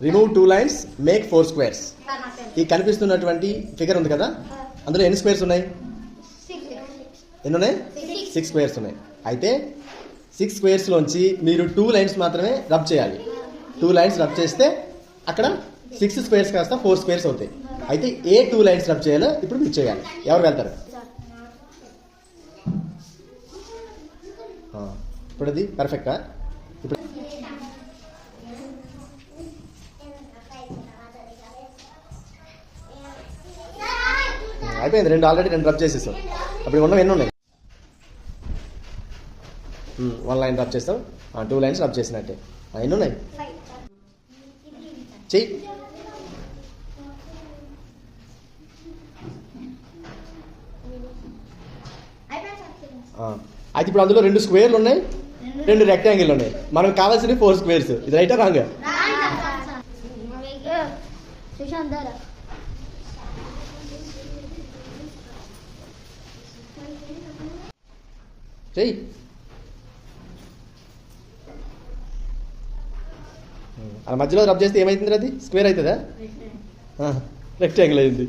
Remove 2 lines make 4 squares. ఈ కనిపిస్తున్నటువంటి figure ఉంది కదా, అందులో ఎన్ని స్క్వేర్స్ ఉన్నాయి? ఎన్ని ఉన్నాయి? 6 స్క్వేర్స్ ఉన్నాయి. అయితే 6 స్క్వేర్స్లోంచి మీరు 2 లైన్స్ మాత్రమే రబ్ చేయాలి. 2 లైన్స్ రబ్ చేస్తే అక్కడ 6 స్క్వేర్స్ కాస్త 4 స్క్వేర్స్ అవుతాయి. అయితే ఏ 2 లైన్స్ రబ్ చేయాలో ఇప్పుడు మీరు చేయాలి. ఎవరు వెళ్తారు? ఇప్పుడు అది పర్ఫెక్టా? ఇప్పుడు అయిపోయింది. ఆల్రెడీ 2 రబ్ చేసేసాం. అప్పుడు ఉన్నవి ఎన్ని ఉన్నాయి? 1 లైన్ రబ్ చేస్తాం, 2 లైన్స్ రబ్ చేసినట్టే. ఎన్ని ఉన్నాయి? చెయ్యి. అయితే ఇప్పుడు అందులో 2 స్క్వేర్లు ఉన్నాయి, 2 రెక్టాంగిల్ ఉన్నాయి. మనకు కావాల్సిన 4 స్క్వేర్స్. ఇది రైటా రాంగా? చెయ్యి. ఆ మధ్యలో రబ్ చేస్తే ఏమవుతుంది? అది స్క్వేర్ అవుతుందా? రెక్టాంగిల్ అయింది.